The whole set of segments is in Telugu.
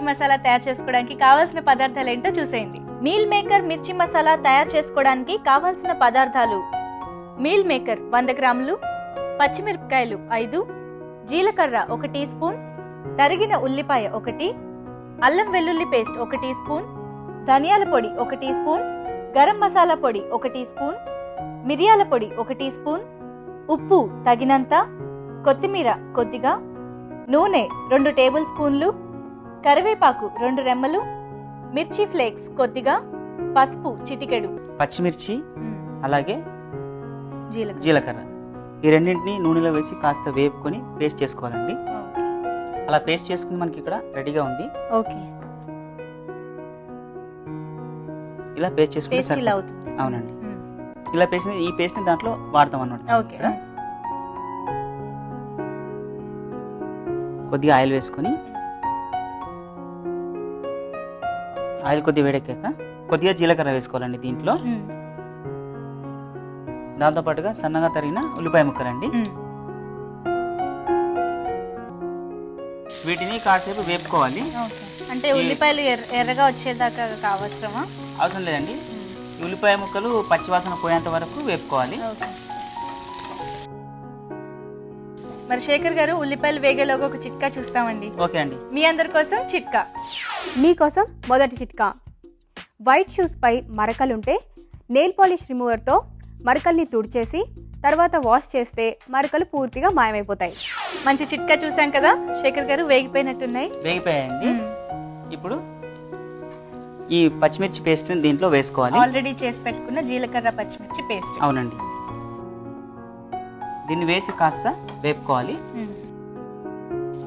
మసాలా తయారు చేసుకోవడానికి కావాల్సిన పదార్థాలు ఏంటో చూసేయండి. మీల్ మేకర్ మిర్చి మసాలా తయారు చేసుకోవడానికి కావాల్సిన పదార్థాలు: మీల్ మేకర్ 100 గ్రాములు, పచ్చిమిరపకాయలు 5, జీలకర్ర 1 టీ స్పూన్, తరిగిన ఉల్లిపాయ 1, అల్లం వెల్లుల్లి పేస్ట్ 1 టీ స్పూన్, ధనియాల పొడి 1 టీ స్పూన్, గరం మసాలా పొడి 1 టీ స్పూన్, మిరియాల పొడి 1 టీ స్పూన్, ఉప్పు తగినంత, కొత్తిమీర కొద్దిగా, నూనె 2 టేబుల్ స్పూన్లు, కరివేపాకు 2 రెమ్మలు, మిర్చి ఫ్లేక్స్ కొద్దిగా, పసుపు చిటికెడు, పచ్చిమిర్చి అలాగే జీలకర్ర ఈ రెండింటిని నూనెలో వేసి కాస్త వేపుకొని పేస్ట్ చేసుకోవాలండి. అలా పేస్ట్ చేసుకుని మనకి ఇక్కడ రెడీగా ఉంది. ఓకే, ఇలా పేస్ట్ చేసుకుంటే సరిపోతుంది. అవునండి, ఇలా పేస్ట్ ఈ పేస్ట్ ని దాంట్లో వాడతాం అన్నమాట. కొద్దిగా ఆయిల్ వేసుకొని, ఆయిల్ కొద్దిగా వేడెక్కాక కొద్దిగా జీలకర్ర వేసుకోవాలండి దీంట్లో. దాంతో పాటుగా సన్నగా తరిగిన ఉల్లిపాయ ముక్కలండి. వీటిని కాసేపు వేపుకోవాలి. అంటే ఉల్లిపాయలు ఎర్రగా వచ్చేదాకా కావచ్చమా? అవసరం లేదండి, ఉల్లిపాయ ముక్కలు పచ్చివాసన పోయేంత వరకు వేపుకోవాలి. మరి శేఖర్ గారు, ఉల్లిపాయలు వేగేలోగా ఒక చిట్కా చూస్తామండి. ఓకే అండి, మీ అందరి కోసం చిట్కా. మీకోసం మొదటి చిట్కా: వైట్ షూస్ పై మరకలుంటే నెయిల్ పాలిష్ రిమూవర్తో మరకల్ని తుడిచేసి తర్వాత వాష్ చేస్తే మరకలు పూర్తిగా మాయమైపోతాయి. మంచి చిట్కా చూసాం కదా శేఖర్ గారు, వేగిపోయినట్టున్నాయి. వేగిపోయాయండి. ఇప్పుడు ఈ పచ్చిమిర్చి పేస్ట్ దీంట్లో వేసుకోవాలి. ఆల్రెడీ చేసి పెట్టుకున్న జీలకర్ర పచ్చిమిర్చి పేస్ట్. అవునండి, దీన్ని వేసి కాస్త వేపుకోవాలి.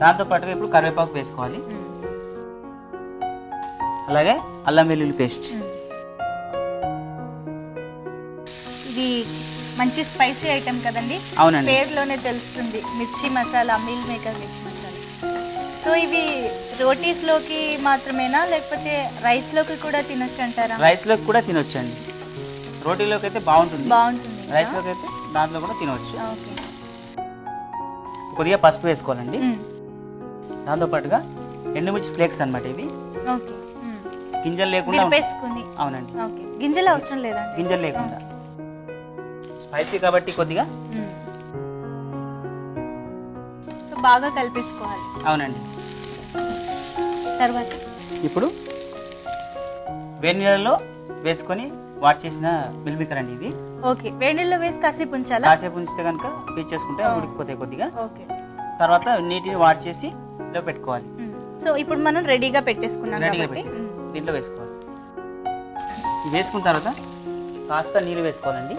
దాంతో పాటుగా ఇప్పుడు కరివేపాకు వేసుకోవాలి. అలాగే అల్లం వెల్లుల్లి పేస్ట్. ఇది మంచి స్పైసీ ఐటమ్ కదండి. అవునండి, పేరులోనే తెలుస్తుంది, మిర్చి మసాలా, మీల్ మేకర్ మిర్చి మసాలా. సో ఇవి రోటీస్ లోకి మాత్రమేనా, లేకపోతే రైస్ లోకి కూడా తినొచ్చు అంటారా? రైస్ లోకి కూడా తినొచ్చు అండి. రోటీలోకి అయితే బాగుంటుంది, రైస్ లోకి అయితే దాంట్లో కూడా తినవచ్చు. కొద్దిగా పసుపు వేసుకోవాలండి. దాంతో పాటుగా ఎండుమిర్చి ఫ్లేక్స్ అన్నమాట ఇవి. గింజలు లేకుండా. అవునండి, గింజలు అవసరం లేదా? గింజలు లేకుండా. స్పైసీ కాబట్టి కొద్దిగా బాగా కలిపేసుకోవాలి. అవునండి. తర్వాత ఇప్పుడు వేడి నీళ్ళలో వేసుకొని వాట్ చేసిన మిల్ మేకర్ అండి ఇది. ఓకే, వేడి నీళ్ళలో వేసి కాసేపు ఉంచాలా? కాసేపు ఉంచితే కనుక పీచ్ చేసుకుంటే ఉడికిపోతాయి కొద్దిగా. ఓకే, తర్వాత నీటిని వాట్ చేసి ఇలా పెట్టుకోవాలి. సో ఇప్పుడు మనం రెడీగా పెట్టేసుకున్నాం కాబట్టి దీంట్లో వేసుకోవాలి. వేసుకున్న తర్వాత కాస్త నీళ్ళు వేసుకోవాలండి.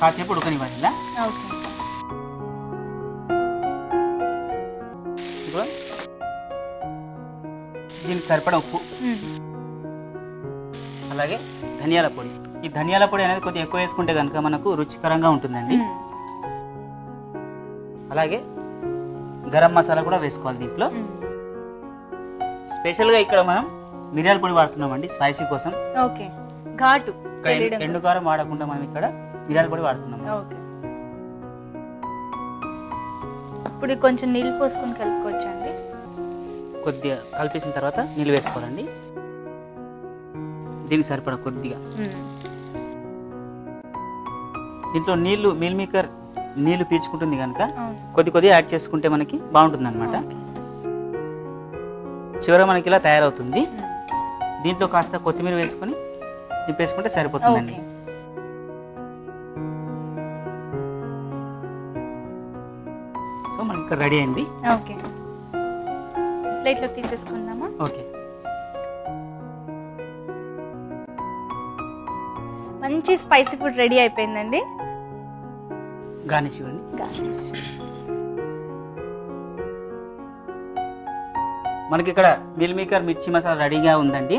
కాసేపు ఉడకనివ్వాలి ఇలా. దీనికి సరిపడా ఉప్పు, అలాగే ధనియాల పొడి. ఈ ధనియాల పొడి అనేది కొద్దిగా ఎక్కువ వేసుకుంటే కనుక మనకు రుచికరంగా ఉంటుందండి. అలాగే గరం మసాలా కూడా వేసుకోవాలి దీంట్లో. స్పెషల్ గా ఇక్కడ మనం మిరియాల పొడి వాడుతున్నామండి స్పైసీ కోసం. ఓకే, ఘాటు ఎండు కారం వాడకుండా మనం ఇక్కడ మిరియాల పొడి వాడుతున్నాం. ఓకే, ఇప్పుడు కొంచెం నీళ్ళు పోసుకొని కలుపుకోవచ్చండి. కొద్దిగా కలిపేసిన తర్వాత నీళ్ళు వేసుకోవాలండి. దీనికి సరిపడా కొద్దిగా. దీంట్లో నీళ్లు మీల్ మేకర్ నీళ్లు పీల్చుకుంటుంది కనుక కొద్దిగా యాడ్ చేసుకుంటే మనకి బాగుంటుంది అనమాట. చివర మనకి ఇలా తయారవుతుంది. దీంట్లో కాస్త కొత్తిమీర వేసుకొని నింపేసుకుంటే సరిపోతుందండి. సో మనకి ఇక్కడ రెడీ అయింది. ఓకే, ప్లేట్లో తీసేసుకుందామా? ఓకే, మంచి స్పైసీ ఫుడ్ రెడీ అయిపోయిందండి. గార్నిష్ ఇవ్వండి. మనకి ఇక్కడ మిల్ మేకర్ మిర్చి మసాలా రెడీగా ఉందండి.